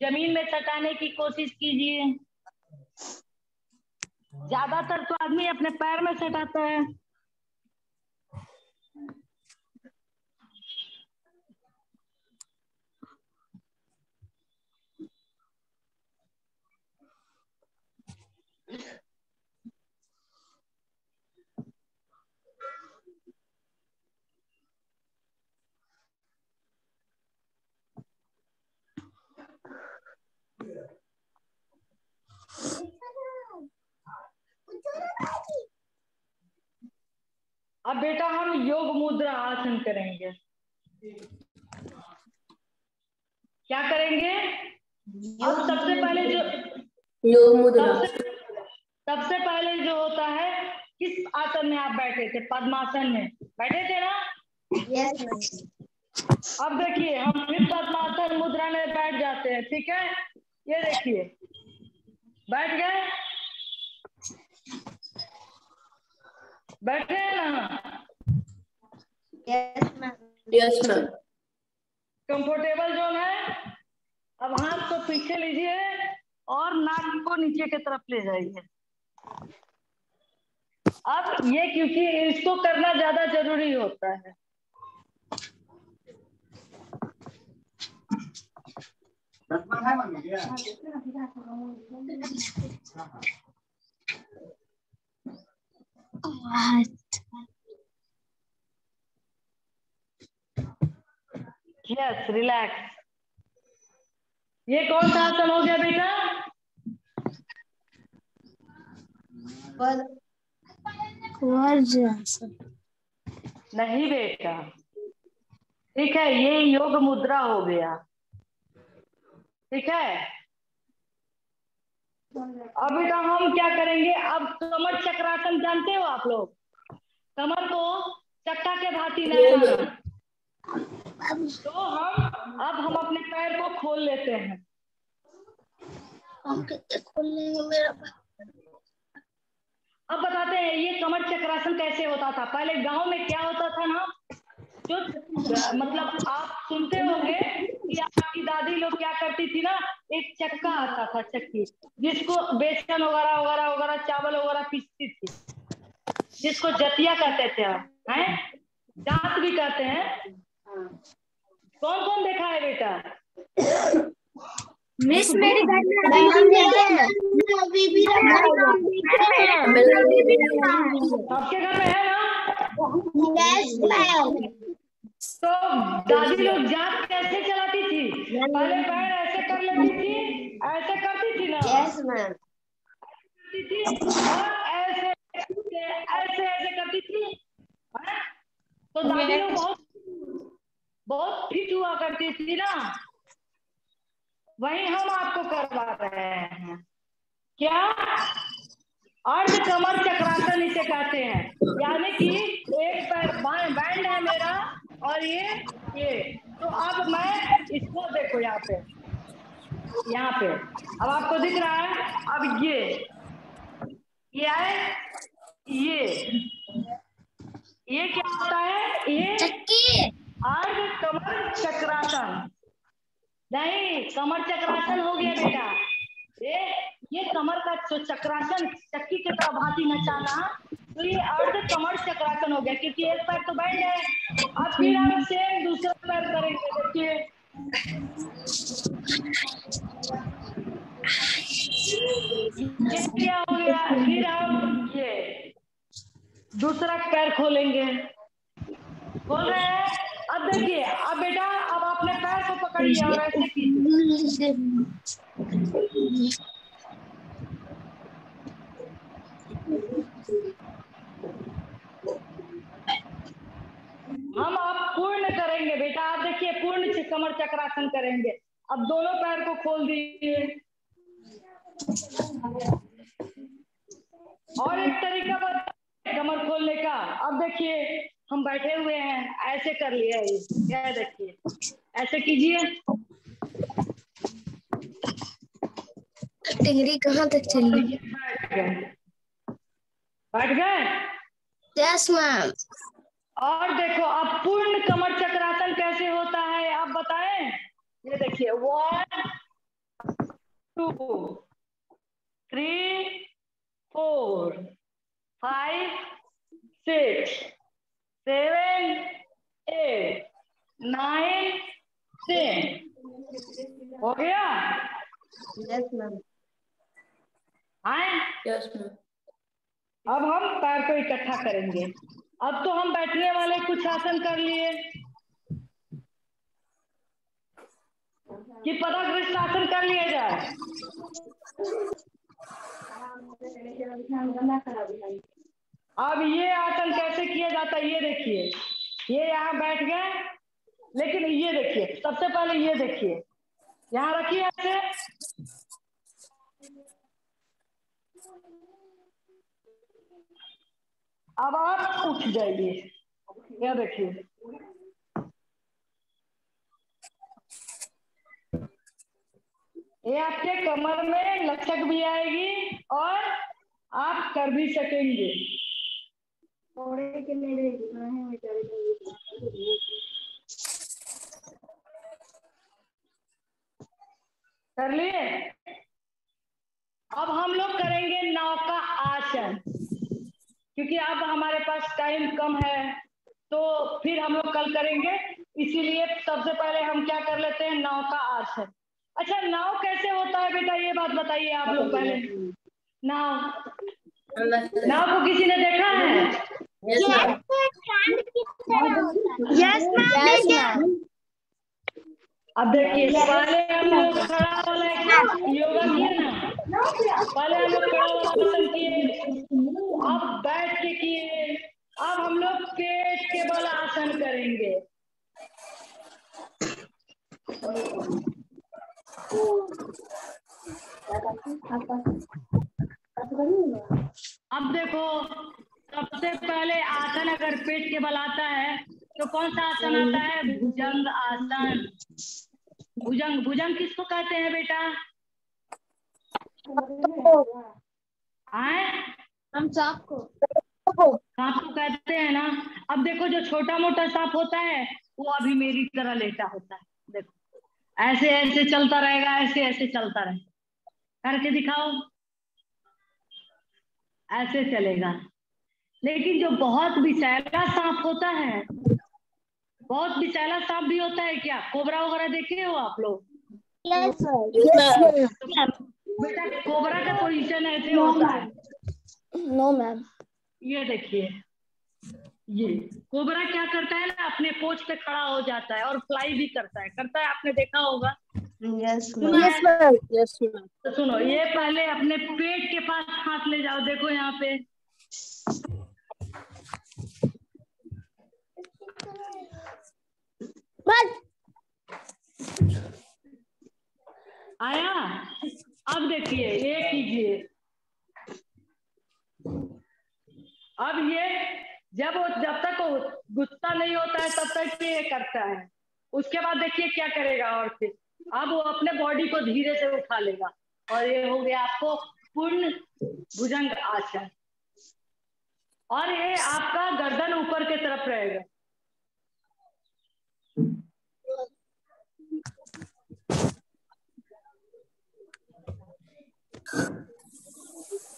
Speaker 1: जमीन में सटाने की कोशिश कीजिए। ज्यादातर तो आदमी अपने पैर में सटाता है। अब बेटा हम योग मुद्रा आसन करेंगे। क्या करेंगे? अब सबसे पहले जो
Speaker 3: योग मुद्रा।
Speaker 1: सबसे पहले जो होता है, किस आसन में आप बैठे थे? पद्मासन में बैठे थे ना?
Speaker 2: Yes ma'am.
Speaker 1: अब देखिए हम फिर पद्मासन मुद्रा में बैठ जाते हैं, ठीक है? ये देखिए बैठ गए, बैठे हैं ना?
Speaker 2: Yes ma'am.
Speaker 3: Yes ma'am.
Speaker 1: Comfortable zone है। अब हाथ को पीछे लीजिए और नाक को नीचे की तरफ ले जाइए। अब ये क्योंकि इसको करना ज्यादा जरूरी होता है। Yes, relax. ये कौन सा आसन हो गया बेटा? नहीं बेटा, ठीक है, ये योग मुद्रा हो गया, ठीक है? अब बेटा हम क्या करेंगे? अब कमर चक्रासन जानते हो आप लोग? कमर को चक्का के भांति नचाना। तो हम अपने पैर को खोल लेते हैं। अब बताते हैं ये कमर चक्रासन कैसे होता था। पहले गांव में क्या होता था ना, जो मतलब आप सुनते होंगे कि आपकी दादी लोग क्या करती थी ना, एक चक्का आता था, चक्की, जिसको बेसन वगैरह वगैरह वगैरह चावल वगैरह पीसती थी, जिसको जतिया कहते थे, हैं जात भी कहते हैं। कौन कौन देखा है बेटा?
Speaker 2: मिस मेरे घर में अभी भी रखा हुआ है।
Speaker 1: आपके घर में है ना?
Speaker 2: Yes ma'am.
Speaker 1: तो दादी लोग जात कैसे चलाती थी? पहले पैर ऐसे कर लेती थी, ऐसे करती थी ना,
Speaker 2: यस मैम।
Speaker 1: करती थी, और ऐसे ऐसे ऐसे करती थी, है? तो दादी लोग बहुत बहुत फिट हुआ करती थी ना। वही हम आपको करवा रहे हैं। क्या? अर्ध कमर चक्रासन इसे कहते हैं। यानी कि एक पैर बैंड है मेरा, और ये तो अब मैं इसको देखो यहाँ पे अब आपको दिख रहा है। अब ये आए, ये क्या होता है? ये अर्ध कमर चक्रासन। नहीं, कमर चक्रासन हो गया बेटा। ये कमर का चक्रासन, चक्की की तरह भांति नचाना, तो ये अर्ध कमर चक्रासन हो गया, क्योंकि एक पैर तो बैंड है। अब फिर हम सेम दूसरा पैर करेंगे, देखिए ये क्या हो गया। फिर हम ये दूसरा पैर खोलेंगे, खोल रहे हैं। अब देखिए, अब बेटा अब अपने पैर को पकड़िए और ऐसे कीजिए। हम आप पूर्ण करेंगे बेटा। आप देखिए पूर्ण कमर चक्रासन करेंगे। अब दोनों पैर को खोल दीजिए। और एक तरीका बताइए कमर खोलने का। अब देखिए हम बैठे हुए हैं, ऐसे कर लिया है, ये देखिए, ऐसे कीजिए।
Speaker 2: टिंगरी कहाँ तक चली?
Speaker 1: बैठ गए?
Speaker 2: Yes ma'am.
Speaker 1: और देखो अब पूर्ण कमर चक्रासन कैसे होता है आप बताएं। ये देखिए 1 2 3 4 5 6 7 8 9 10 हो गया?
Speaker 2: Yes ma'am.
Speaker 1: आए?
Speaker 3: Yes ma'am.
Speaker 1: अब हम पैर को इकट्ठा करेंगे। अब तो हम बैठने वाले कुछ आसन कर लिए कि पदकृष्ट आसन कर लिया जाए। अब ये आसन कैसे किया जाता है ये देखिए, ये यहाँ बैठ गए, लेकिन ये देखिए सबसे पहले ये देखिए, यहाँ रखिए ऐसे, अब आप उठ जाइए, ये देखिए, ये आपके कमर में लचक भी आएगी और आप कर भी सकेंगे। कर लिए? अब हम लोग करेंगे नाव का आसन, क्योंकि अब हमारे पास टाइम कम है तो फिर हम लोग कल करेंगे, इसीलिए सबसे पहले हम क्या कर लेते हैं, नाव का आसन। अच्छा, नाव कैसे होता है बेटा, ये बात बताइए आप लोग पहले। नाव को किसी ने देखा है?
Speaker 2: Yes ma'am.
Speaker 1: अब देखिए, पहले हम लोग खड़ा वाला योगा किए ना, पहले हम लोग खड़ा वाला आसन किए, अब बैठ के किए, अब हम लोग पेट के बल आसन करेंगे। अब देखो, सबसे पहले आसन अगर पेट के बल आता है तो कौन सा आसन आता है, भुजंग आसन। भुजंग, भुजंग किसको कहते हैं बेटा? आए,
Speaker 2: हम सांप को
Speaker 1: कहते हैं ना। अब देखो, जो छोटा मोटा सांप होता है वो अभी मेरी तरह लेटा होता है, देखो ऐसे ऐसे चलता रहेगा, ऐसे ऐसे चलता रहेगा, करके दिखाओ, ऐसे चलेगा। लेकिन जो बहुत विषैला सांप होता है, बहुत विषैला सांप भी होता है क्या, कोबरा वगैरह देखे हो आप लोग?
Speaker 2: Yes sir.
Speaker 1: बेटा कोबरा का पोजीशन ऐसे होता है।
Speaker 2: No ma'am.
Speaker 1: ये देखिए, ये कोबरा क्या करता है ना, अपने पोच पे खड़ा हो जाता है और फ्लाई भी करता है, आपने देखा होगा।
Speaker 2: Yes
Speaker 1: yes ma'am. तो सुनो, ये पहले अपने पेट के पास हाथ ले जाओ, देखो यहाँ पे, आया। अब देखिए, ये कीजिए, अब ये जब तक गुस्सा नहीं होता है तब तक ये करता है, उसके बाद देखिए क्या करेगा, और फिर अब वो अपने बॉडी को धीरे से उठा लेगा और ये हो गया आपको पूर्ण भुजंग आसन। और ये आपका गर्दन ऊपर की तरफ रहेगा।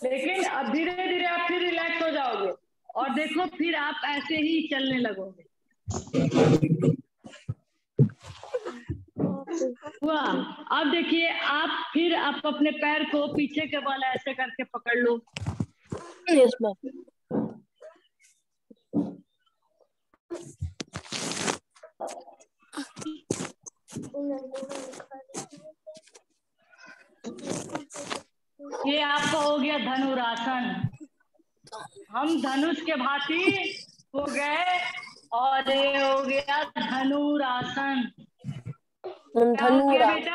Speaker 1: लेकिन अब धीरे धीरे आप फिर रिलैक्स हो जाओगे और देखो फिर आप ऐसे ही चलने लगोगे। हुआ? अब देखिए, आप अपने पैर को पीछे के बल ऐसे करके पकड़ लो। Yes ma'am. ये आपका हो गया धनुरासन। हम धनुष के भांति हो गए और ये हो गया धनुरासन।
Speaker 2: धनुरासन।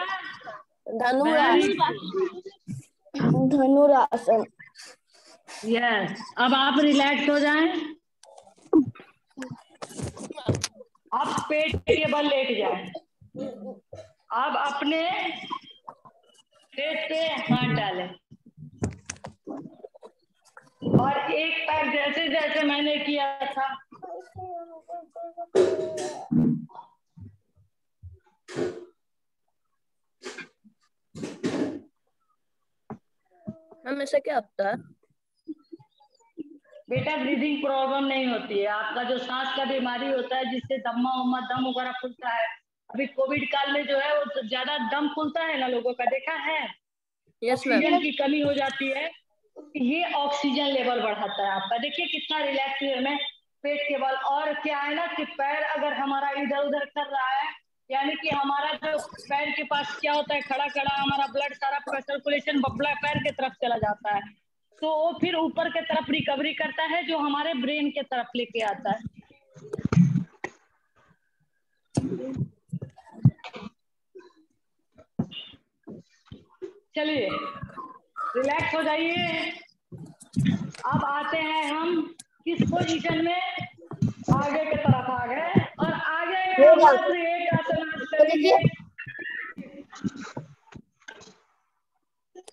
Speaker 1: यस, अब आप रिलैक्स हो जाएं। आप पेट के बल लेट जाएं। अब अपने पेट पे हाथ डालें और एक पैर जैसे जैसे मैंने किया था
Speaker 3: मैम ऐसा क्या होता है?
Speaker 1: बेटा ब्रीदिंग प्रॉब्लम नहीं होती है, आपका जो सांस का बीमारी होता है जिससे दम वगैरह फूलता है, अभी कोविड काल में जो है वो ज्यादा दम फूलता है ना लोगों का, देखा है? ऑक्सीजन की कमी हो जाती है, ये ऑक्सीजन लेवल बढ़ाता है आपका। देखिए कितना रिलैक्स में पेट के बल। और क्या है ना कि पैर अगर हमारा इधर उधर कर रहा है, यानी कि हमारा जो पैर के पास क्या होता है, खड़ा खड़ा हमारा ब्लड सारा सर्कुलेशन पैर की तरफ चला जाता है, तो वो फिर ऊपर के तरफ रिकवरी करता है, जो हमारे ब्रेन के तरफ लेके आता है। चलिए रिलैक्स हो जाइए। अब आते हैं हम किस पोजीशन में, आगे के तरफ आ गए, और आगे में हम मात्र एक आसन आज करेंगे।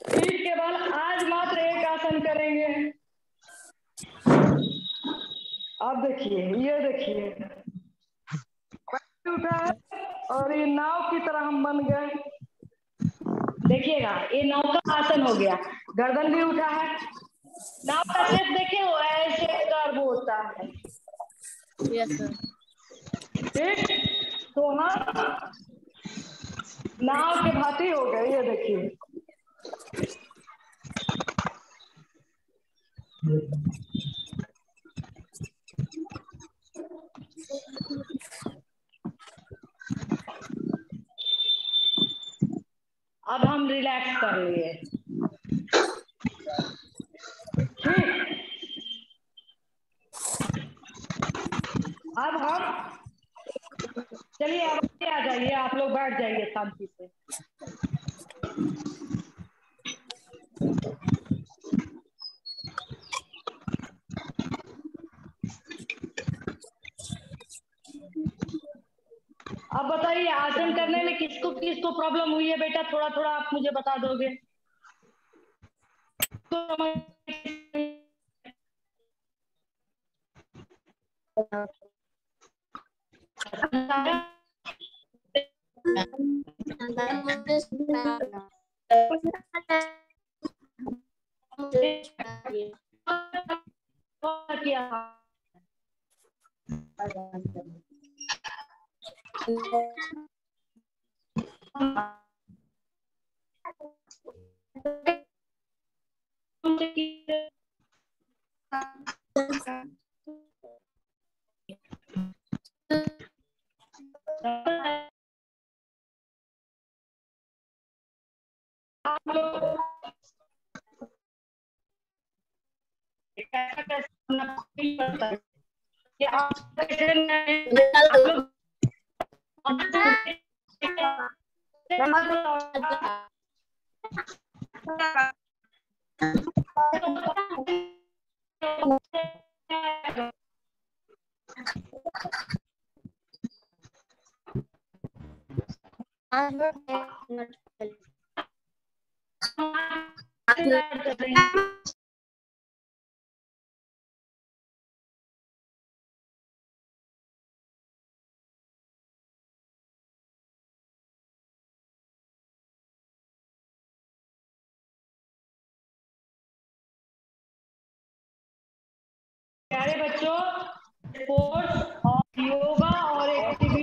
Speaker 1: पीठ के बल आज मात्र एक आसन करेंगे। अब देखिए, ये देखिए उठा है और ये नाव की तरह हम बन गए। देखिएगा, ये नाव का आसन हो गया, गर्दन भी उठा है। नाव का शेप देखिए, वो ऐसे कर्व होता है।
Speaker 2: Yes sir.
Speaker 1: ठीक, तो हम नाव के भांति हो गए। ये देखिए, अब हम रिलैक्स कर लिए। ठीक, अब हम चलिए, अब आगे आ जाइए, आप लोग बैठ जाइए शांति से। अब बताइए, आसन करने में किसको किसको प्रॉब्लम हुई है बेटा, थोड़ा थोड़ा आप मुझे बता दोगे तो। किया आप लोग कैसा कैसा फील करता है कि आप प्यारे बच्चों, स्पोर्ट्स और योगा और एक्टिविटी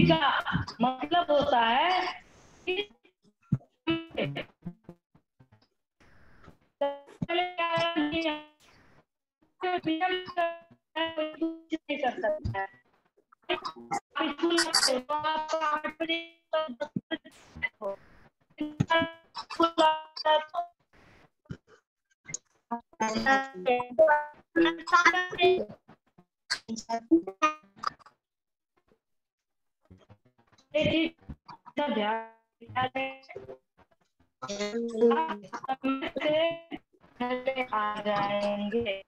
Speaker 1: का मतलब होता है कि नहीं कर सकता है। आ जाएंगे।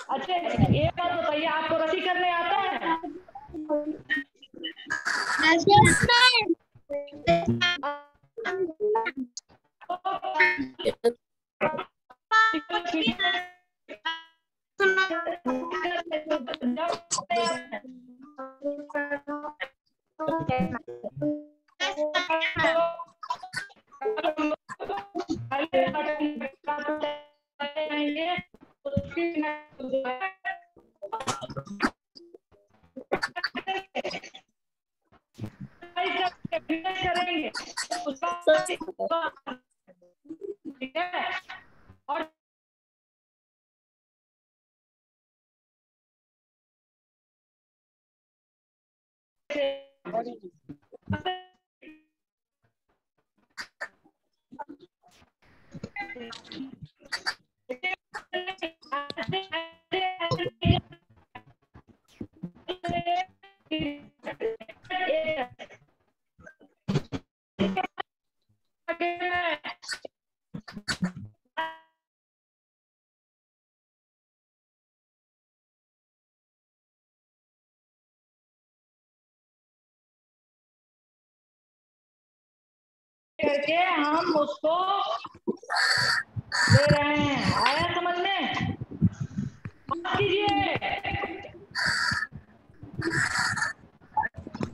Speaker 1: अच्छा, एक बात बताइए, आपको रस्सी करने आता है? करेंगे ठीक है। और करके हम उसको ले रहे हैं। आया समझ में? कीजिए।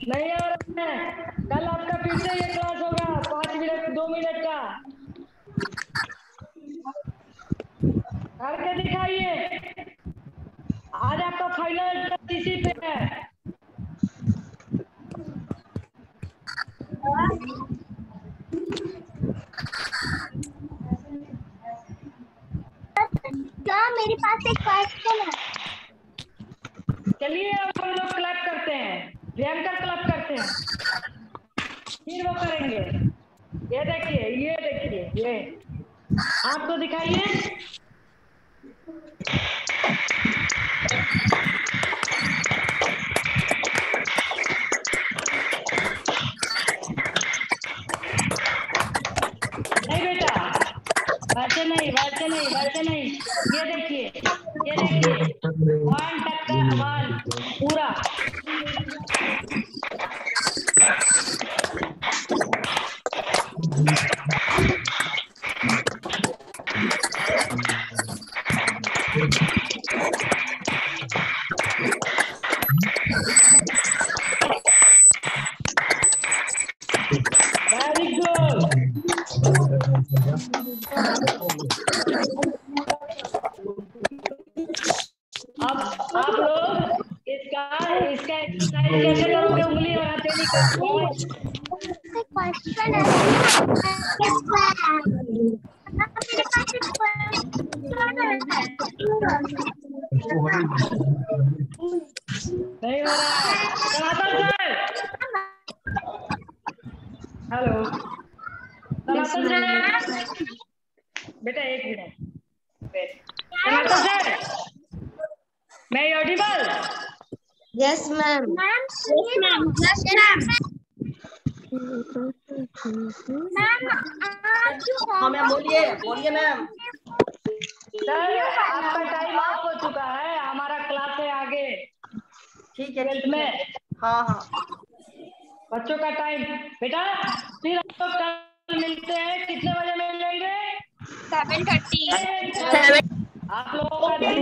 Speaker 1: नहीं आ रहा है। कल आपका फिर से ये क्लास होगा 5 मिनट 2 मिनट का। करके दिखाइए। आज आपका फाइनल इसी पे है।
Speaker 2: क्या मेरे पास एक क्वेश्चन है।
Speaker 1: चलिए अब हम लोग क्लैप करते हैं, भयंकर क्लैप करते हैं, फिर वो करेंगे। ये देखिए, ये आपको दिखाइए। नहीं बेटा, वैसे नहीं। ये देखिए 1 टक्का 1 पूरा। Very good. अब आप लोग इसका एक्सरसाइज कैसे करोगे? उंगली और हथेली का।
Speaker 2: क्वेश्चन है।
Speaker 1: नहीं हो रहा है। सनातन सर, हेलो सनातन सर, बेटा 1 मिनट। सनातन सर, मैं ऑडिबल?
Speaker 4: Yes ma'am.
Speaker 2: हाँ मैम,
Speaker 6: बोलिए मैम।
Speaker 1: सर आपका टाइम ऑफ हो चुका है, हमारा क्लास है आगे।
Speaker 6: ठीक है
Speaker 1: में
Speaker 6: हाँ।
Speaker 1: बच्चों का टाइम। बेटा फिर हम लोग कल मिलते हैं। कितने बजे मिलेंगे?
Speaker 2: 7:30।
Speaker 1: आप लोगों का दिन